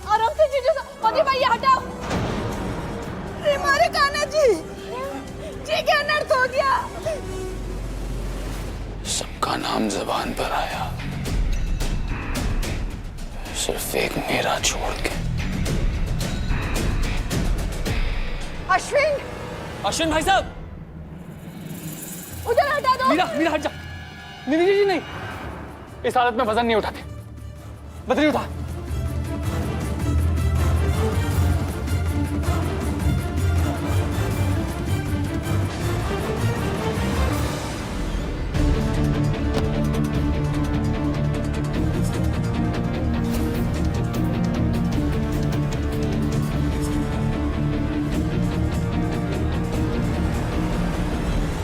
आराम से जीजू मोदी भाई ये हटाओ। अरे मारे कान्हा जी, जी क्या अनर्थ हो गया। सबका नाम जुबान पर आया, सिर्फ एक मेरा छोड़ के। अश्विन, अश्विन भाई साहब, उधर हटा दो। मीरा मीरा हट जा। नहीं जी नहीं, इस हालत में वजन नहीं उठाते। बदरी उठा।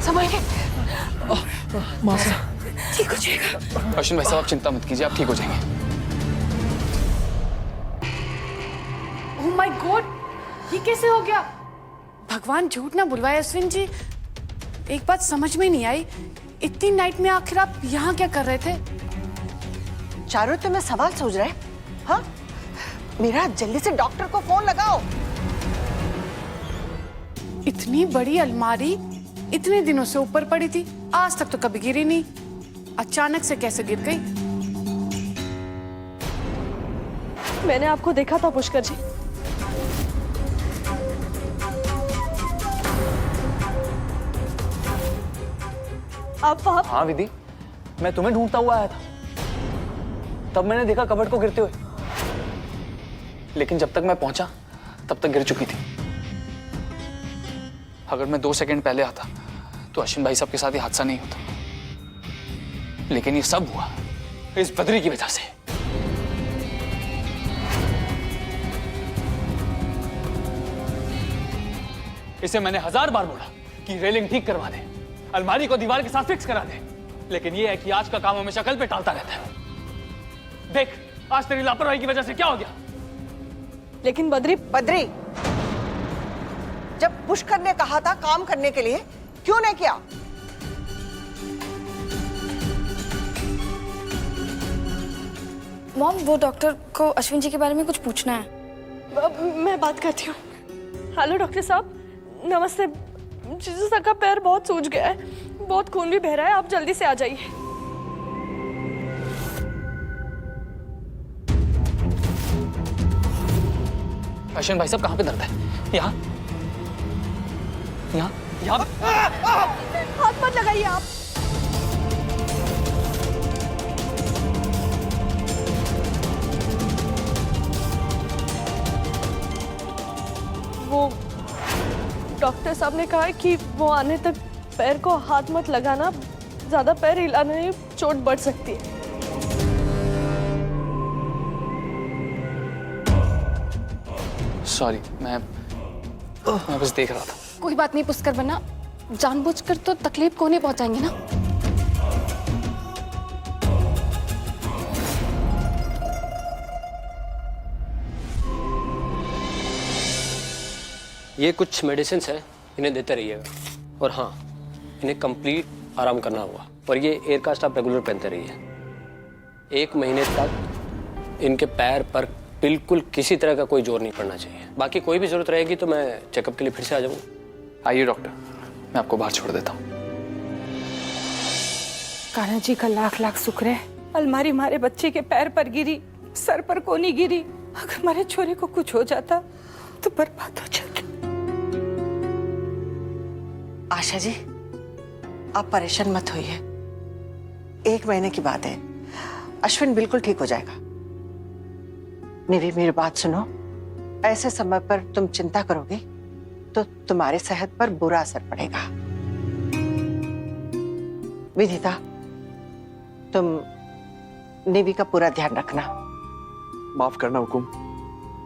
संभालिए, ठीक हो जाएगा। अश्विन भाई साहब आप चिंता मत कीजिए, आप ठीक हो जाएंगे। ओह माय गॉड, ये कैसे हो गया? भगवान झूठ ना बुलवाए अश्विन जी। एक बात समझ में नहीं आई, इतनी नाइट में आखिर आप यहाँ क्या कर रहे थे? चारों तुम्हें सवाल सूझ रहे? हाँ, मेरा जल्दी से डॉक्टर को फोन लगाओ। इतनी बड़ी अलमारी इतने दिनों से ऊपर पड़ी थी, आज तक तो कभी गिरी नहीं, अचानक से कैसे गिर गई? मैंने आपको देखा था पुष्कर जी। आप वहां? हाँ विधि, मैं तुम्हें ढूंढता हुआ आया था, तब मैंने देखा कबर्ड को गिरते हुए, लेकिन जब तक मैं पहुंचा तब तक गिर चुकी थी। अगर मैं 2 सेकंड पहले आता तो अश्विन भाई साहब के साथ ये हादसा नहीं होता, लेकिन ये सब हुआ इस बदरी की वजह से। इसे मैंने 1000 बार बोला कि रेलिंग ठीक करवा दे, अलमारी को दीवार के साथ फिक्स करा दे, लेकिन ये है कि आज का काम हमेशा कल पे टालता रहता है। देख, आज तेरी लापरवाही की वजह से क्या हो गया। लेकिन बदरी जब पुष्कर ने कहा था काम करने के लिए, क्यों नहीं किया? मॉम, वो डॉक्टर को अश्विन जी के बारे में कुछ पूछना है। मैं बात करती हूँ। हेलो डॉक्टर साहब, नमस्ते। जीजू सर का पैर बहुत सूज गया है, बहुत खून भी बह रहा है, आप जल्दी से आ जाइए। अश्विन भाई साहब कहाँ पे दर्द है? यहाँ यहाँ यहाँ। हाथ मत लगाइए आप। वो डॉक्टर साहब ने कहा है कि वो आने तक पैर को हाथ मत लगाना, ज्यादा पैर हिलाने में चोट बढ़ सकती है। सॉरी, मैं बस देख रहा था। कोई बात नहीं पुष्कर बना, जानबूझकर तो तकलीफ को नहीं पहुंचाएंगे ना। ये कुछ मेडिसिन है, इन्हें देते रहिएगा। और हाँ, इन्हें कंप्लीट आराम करना होगा। और ये एयर कास्ट आप रेगुलर पहनते रहिए। 1 महीने तक इनके पैर पर बिल्कुल किसी तरह का कोई जोर नहीं पड़ना चाहिए। बाकी कोई भी जरूरत रहेगी तो मैं चेकअप के लिए फिर से आ जाऊंगा। आइए डॉक्टर, मैं आपको बाहर छोड़ देता हूँ। कान्हा जी का लाख लाख शुक्र है, अलमारी हमारे बच्चे के पैर पर गिरी, सर पर को नहीं गिरी। अगर हमारे छोरे को कुछ हो जाता तो बर्बाद हो जाता। आशा जी, आप परेशान मत होइए, 1 महीने की बात है, अश्विन बिल्कुल ठीक हो जाएगा। मेरी बात सुनो, ऐसे समय पर तुम चिंता करोगे तो तुम्हारे सेहत पर बुरा असर पड़ेगा। विदिता, तुम निवी का पूरा ध्यान रखना। माफ करना हुकुम,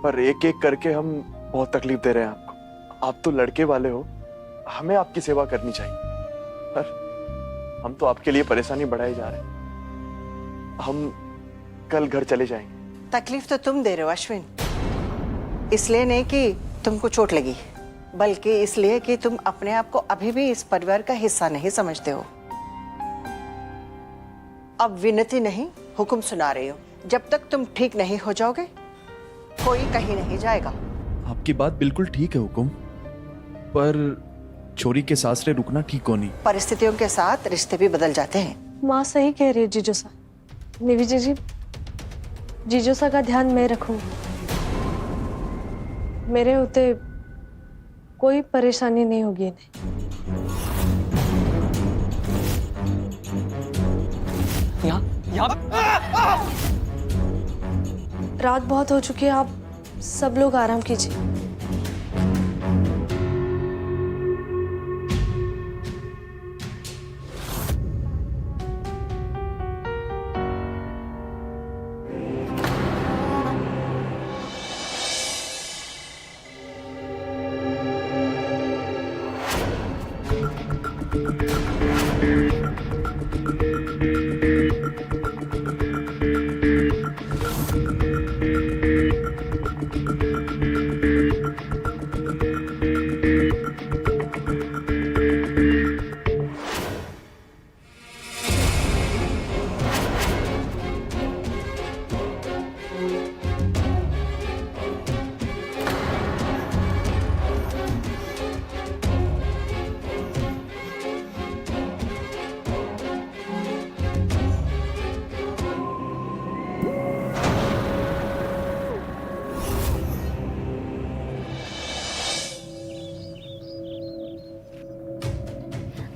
पर एक एक करके हम बहुत तकलीफ दे रहे हैं आपको। आप तो लड़के वाले हो, हमें आपकी सेवा करनी चाहिए, पर हम तो आपके लिए परेशानी बढ़ाए जा रहे हैं। हम कल घर चले जाएंगे। तकलीफ तो तुम दे रहे हो अश्विन, इसलिए नहीं कि तुमको चोट लगी, बल्कि इसलिए कि तुम अपने आप को अभी भी इस परिवार का हिस्सा नहीं समझते हो। अब विनती नहीं, हुक्म सुना रही हो जब तक तुम ठीक नहीं हो जाओगे कोई कहीं नहीं जाएगा। आपकी बात बिल्कुल ठीक है हुकुम, पर छोरी के सासरे रुकना ठीक हो नहीं। परिस्थितियों के साथ रिश्ते भी बदल जाते हैं। माँ सही कह रही है जीजोसा। निविजी जी, जीजोसा का ध्यान मैं रखूंगी। मेरे होते कोई परेशानी नहीं होगी इन्हें। यहाँ रात बहुत हो चुकी है, आप सब लोग आराम कीजिए।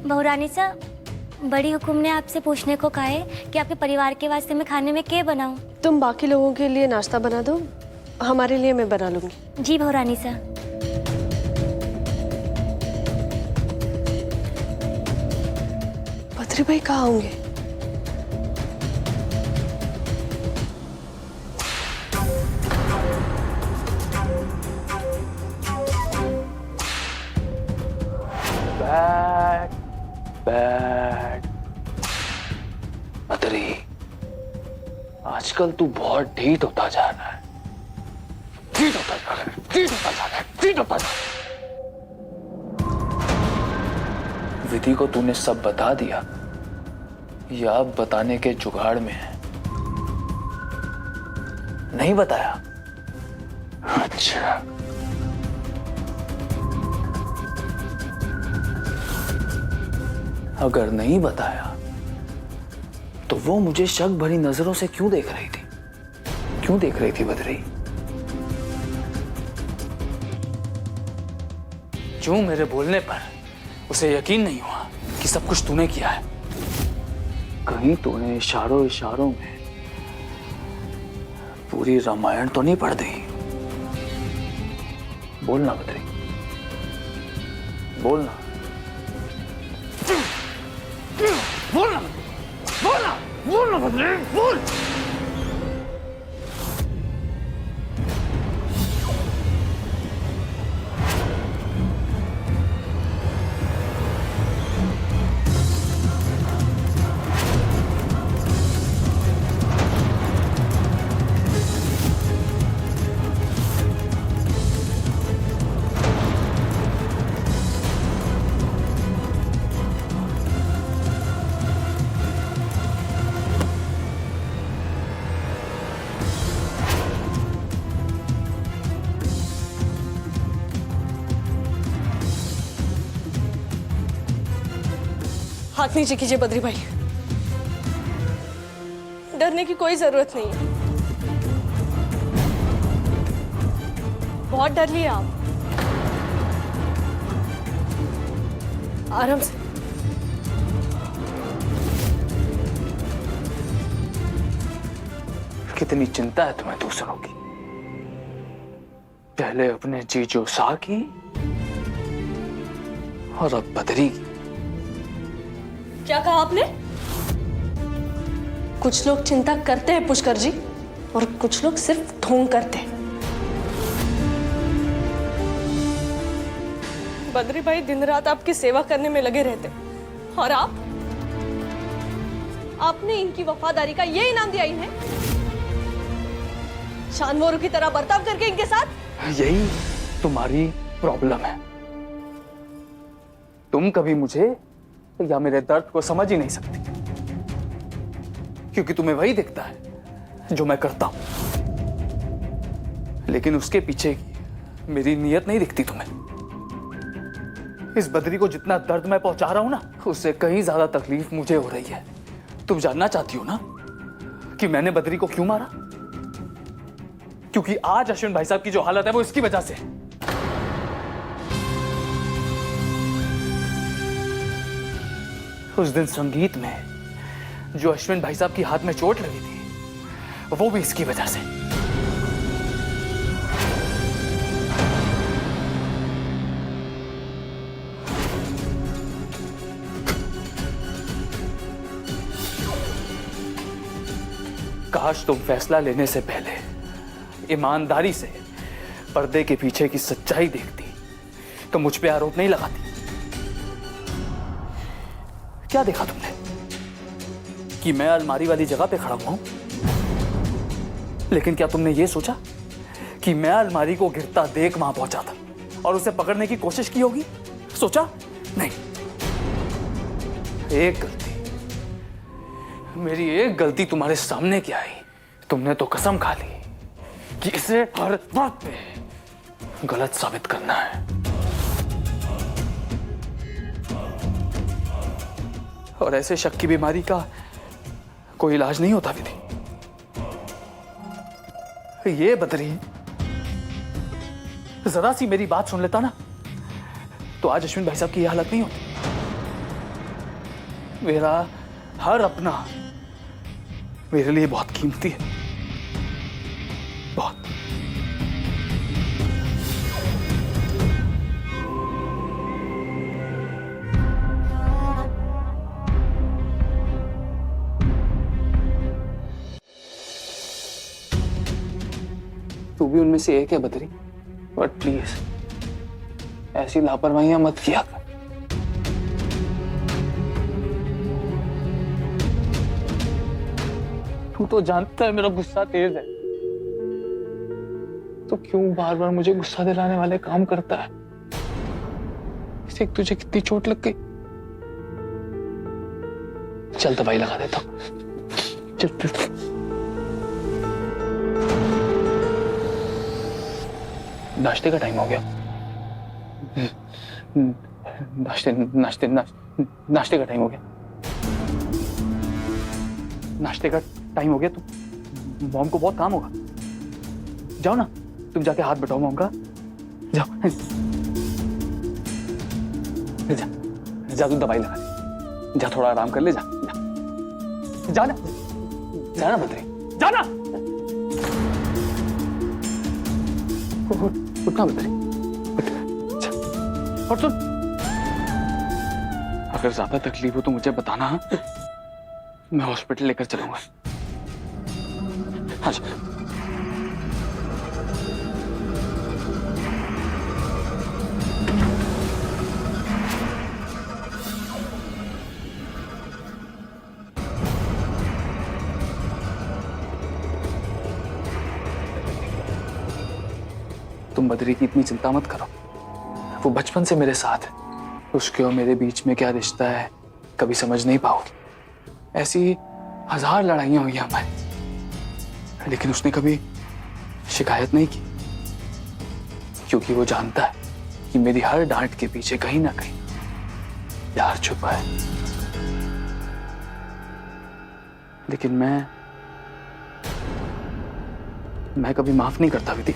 बहुरानी साहब, बड़ी हुकुम ने आपसे पूछने को कहा है कि आपके परिवार के वास्ते मैं खाने में क्या बनाऊं। तुम बाकी लोगों के लिए नाश्ता बना दो, हमारे लिए मैं बना लूंगी। जी बहुरानी साहब। बद्री भाई कहाँ होंगे? बैड बदरी, आजकल तू बहुत ढीठ होता जा रहा है। ढीठ होता जा रहा है, ढीठ होता जा रहा है, ढीठ होता जा रहा है। विधि को तूने सब बता दिया या अब बताने के जुगाड़ में है? नहीं बताया? अच्छा, अगर नहीं बताया तो वो मुझे शक भरी नजरों से क्यों देख रही थी? क्यों देख रही थी बदरी? क्यों मेरे बोलने पर उसे यकीन नहीं हुआ कि सब कुछ तूने किया है? कहीं तूने इशारों इशारों में पूरी रामायण तो नहीं पढ़ दी? बोलना बदरी, बोलना, बोलना, बोलना, बोलना बदरी, बोल। हाथ नीचे कीजिए बद्री भाई, डरने की कोई जरूरत नहीं है। बहुत डर लिए आप, आराम से। कितनी चिंता है तुम्हें दूसरों की, पहले अपने जीजो सा की और अब बदरी की। क्या कहा आपने? कुछ लोग चिंता करते हैं पुष्कर जी, और कुछ लोग सिर्फ ढोंग करते हैं। बद्री भाई दिन रात आपकी सेवा करने में लगे रहते, और आपने इनकी वफादारी का ये इनाम दिया इन्हें, जानवरों की तरह बर्ताव करके इनके साथ। यही तुम्हारी प्रॉब्लम है, तुम कभी मुझे या मेरे दर्द को समझ ही नहीं सकती, क्योंकि तुम्हें वही दिखता है जो मैं करता हूं, लेकिन उसके पीछे मेरी नीयत नहीं दिखती तुम्हें। इस बद्री को जितना दर्द मैं पहुंचा रहा हूं ना, उससे कहीं ज्यादा तकलीफ मुझे हो रही है। तुम जानना चाहती हो ना कि मैंने बद्री को क्यों मारा? क्योंकि आज अश्विन भाई साहब की जो हालत है वो इसकी वजह से। उस दिन संगीत में जो अश्विन भाई साहब की हाथ में चोट लगी थी, वो भी इसकी वजह से। काश तुम फैसला लेने से पहले ईमानदारी से पर्दे के पीछे की सच्चाई देखती तो मुझ पे आरोप नहीं लगाती। क्या देखा तुमने कि मैं अलमारी वाली जगह पे खड़ा हुआ हूं? लेकिन क्या तुमने ये सोचा कि मैं अलमारी को गिरता देख वहां पहुंचा था और उसे पकड़ने की कोशिश की होगी? सोचा नहीं। एक गलती, मेरी एक गलती तुम्हारे सामने क्या आई? तुमने तो कसम खा ली कि इसे हर वक्त पे गलत साबित करना है। और ऐसे शक की बीमारी का कोई इलाज नहीं होता विधि। ये बदरी जरा सी मेरी बात सुन लेता ना, तो आज अश्विन भाई साहब की ये हालत नहीं होती। मेरा हर अपना मेरे लिए बहुत कीमती है, बहुत। तू भी उनमें से एक है बदरी, बट प्लीज ऐसी लापरवाहियां मत किया कर। तू तो जानता है मेरा गुस्सा तेज है, तो क्यों बार बार मुझे गुस्सा दिलाने वाले काम करता है? इसे तुझे कितनी चोट लग गई? चल दवाई लगा देता हूं। चल। नाश्ते का टाइम हो गया। नाश्ते का टाइम हो गया। नाश्ते का टाइम हो गया। तुम मॉम को बहुत काम होगा। जाओ ना, तुम जाके हाथ बटाओ मॉम का। जाओ जा तू दवाई लगा ले। जा थोड़ा आराम कर ले। जा जाना जाना बदरी, जाना। उठना बदरी, और सुन, अगर ज्यादा तकलीफ हो तो मुझे बताना, मैं हॉस्पिटल लेकर चलूंगा। हाँ जी। तुम बद्री की इतनी चिंता मत करो, वो बचपन से मेरे साथ है। उसके और मेरे बीच में क्या रिश्ता है कभी समझ नहीं पाओगे। ऐसी 1000 लड़ाइयां हुई हमारी, लेकिन उसने कभी शिकायत नहीं की, क्योंकि वो जानता है कि मेरी हर डांट के पीछे कहीं ना कहीं प्यार छुपा है। लेकिन मैं कभी माफ नहीं करता विधि,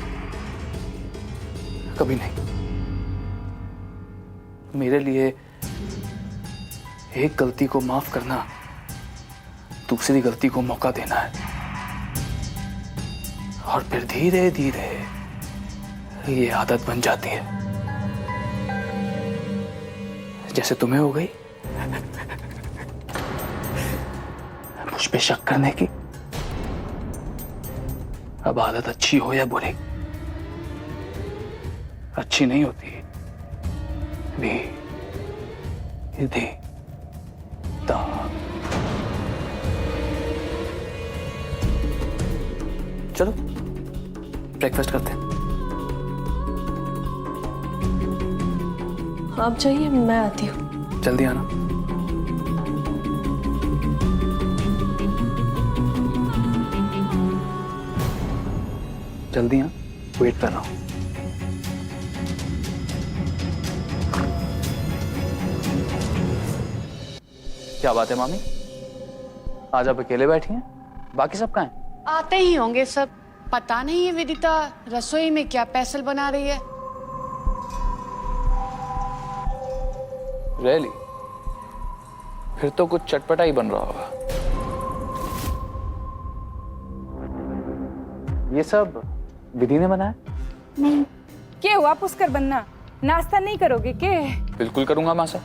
कभी नहीं। मेरे लिए एक गलती को माफ करना दूसरी गलती को मौका देना है, और फिर धीरे धीरे ये आदत बन जाती है, जैसे तुम्हें हो गई मुझ पे शक करने की। अब आदत अच्छी हो या बुरी, अच्छी नहीं होती विधि। चलो ब्रेकफास्ट करते हैं। आप जाइए, मैं आती हूँ। जल्दी आना। जल्दी हाँ, वेट कर रहा हूँ। क्या बात है मामी, आज आप अकेले बैठी हैं, बाकी सब कहाँ हैं? आते ही होंगे सब। पता नहीं है विदिता रसोई में क्या स्पेशल बना रही है। रियली? फिर तो कुछ चटपटा ही बन रहा होगा। ये सब विधि ने बनाया? नहीं। क्या हुआ पुष्कर बनना, नाश्ता नहीं करोगे के? बिल्कुल करूंगा मासा,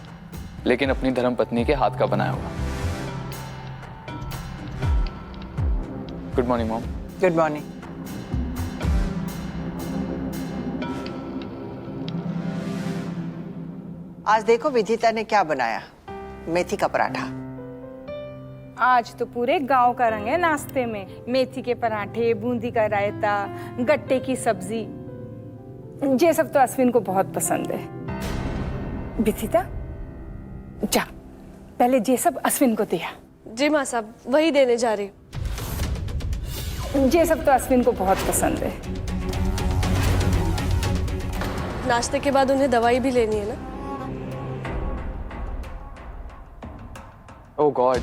लेकिन अपनी धर्मपत्नी के हाथ का बनाया हुआ। Good morning mom. Good morning. आज देखो विदिता ने क्या बनाया, मेथी का पराठा। आज तो पूरे गांव का रंग है नाश्ते में। मेथी के पराठे, बूंदी का रायता, गट्टे की सब्जी, ये सब तो अश्विन को बहुत पसंद है। विदिता जा पहले ये सब अश्विन को दिया। जी माँ साहब, वही देने जा रही हूँ। ये सब तो अश्विन को बहुत पसंद है। नाश्ते के बाद उन्हें दवाई भी लेनी है ना। ओह गॉड,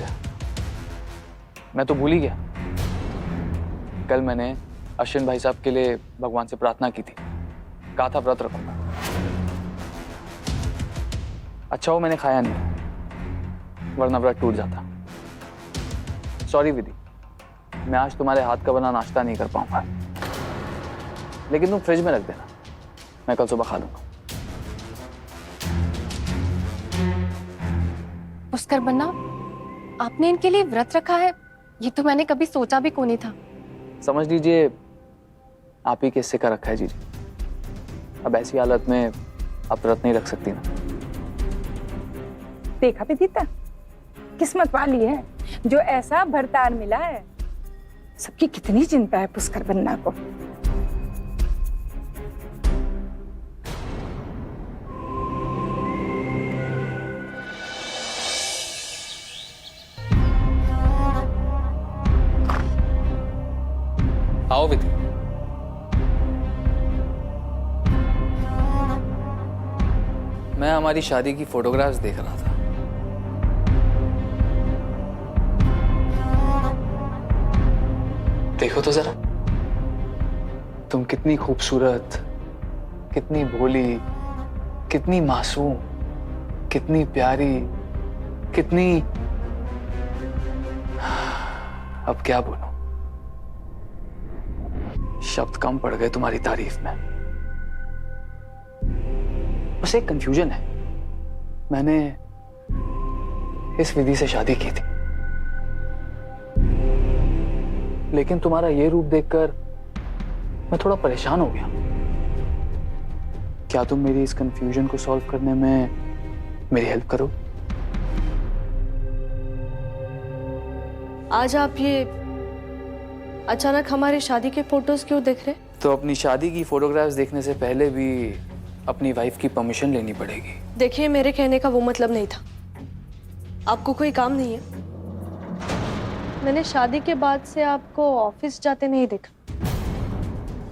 मैं तो भूल ही गया। कल मैंने अश्विन भाई साहब के लिए भगवान से प्रार्थना की थी, कहा था व्रत रखूंगा। अच्छा वो मैंने खाया नहीं, वरना व्रत टूट जाता। सॉरी विधि, मैं आज तुम्हारे हाथ का बना नाश्ता नहीं कर पाऊंगा, लेकिन तुम फ्रिज में रख देना, मैं कल सुबह खा लूंगा। पुष्कर बनना, आपने इनके लिए व्रत रखा है, ये तो मैंने कभी सोचा भी को नहीं था। समझ लीजिए आप ही के हिस्से का रखा है जी। अब ऐसी हालत में आप व्रत नहीं रख सकती ना। देखा विदिता, किस्मत वाली है जो ऐसा भरतार मिला है। सबकी कितनी चिंता है पुष्कर बनना को। आओ विधि। मैं हमारी शादी की फोटोग्राफ्स देख रहा था। देखो तो जरा, तुम कितनी खूबसूरत, कितनी भोली, कितनी मासूम, कितनी प्यारी, कितनी, अब क्या बोलूं, शब्द कम पड़ गए तुम्हारी तारीफ में। बस एक कंफ्यूजन है, मैंने इस विधि से शादी की थी, लेकिन तुम्हारा ये रूप देखकर मैं थोड़ा परेशान हो गया। क्या तुम मेरी इस कंफ्यूजन को सॉल्व करने में मेरी हेल्प करो? आज आप ये अचानक हमारी शादी के फोटोज क्यों देख रहे? तो अपनी शादी की फोटोग्राफ्स देखने से पहले भी अपनी वाइफ की परमिशन लेनी पड़ेगी। देखिए, मेरे कहने का वो मतलब नहीं था। आपको कोई काम नहीं है? मैंने शादी के बाद से आपको ऑफिस जाते नहीं देखा,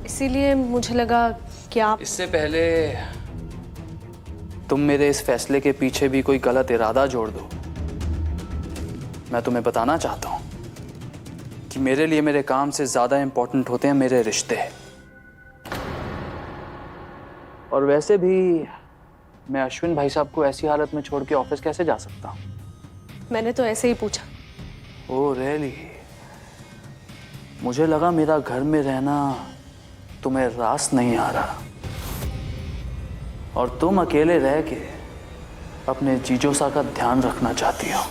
इसीलिए मुझे लगा कि आप। इससे पहले तुम मेरे इस फैसले के पीछे भी कोई गलत इरादा जोड़ दो, मैं तुम्हें बताना चाहता हूं कि मेरे लिए मेरे काम से ज्यादा इंपॉर्टेंट होते हैं मेरे रिश्ते। और वैसे भी मैं अश्विन भाई साहब को ऐसी हालत में छोड़ के ऑफिस कैसे जा सकता हूं? मैंने तो ऐसे ही पूछा। Oh really? मुझे लगा मेरा घर में रहना तुम्हें रास नहीं आ रहा और तुम अकेले रह के अपने जीजोसा का ध्यान रखना चाहती हो।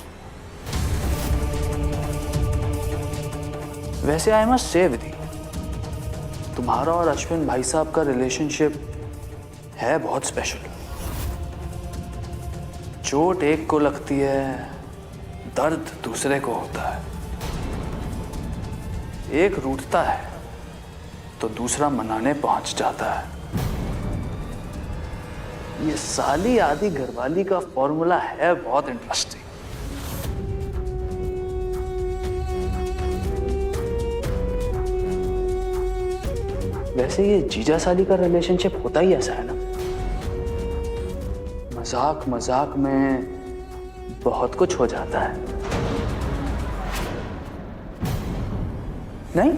वैसे आई मस्ट से विधि, तुम्हारा और अश्विन भाई साहब का रिलेशनशिप है बहुत स्पेशल। चोट एक को लगती है, दर्द दूसरे को होता है। एक रूठता है तो दूसरा मनाने पहुंच जाता है। ये साली आदि घरवाली का फॉर्मूला है बहुत इंटरेस्टिंग। वैसे ये जीजा साली का रिलेशनशिप होता ही ऐसा है ना, मजाक मजाक में बहुत कुछ हो जाता है। नहीं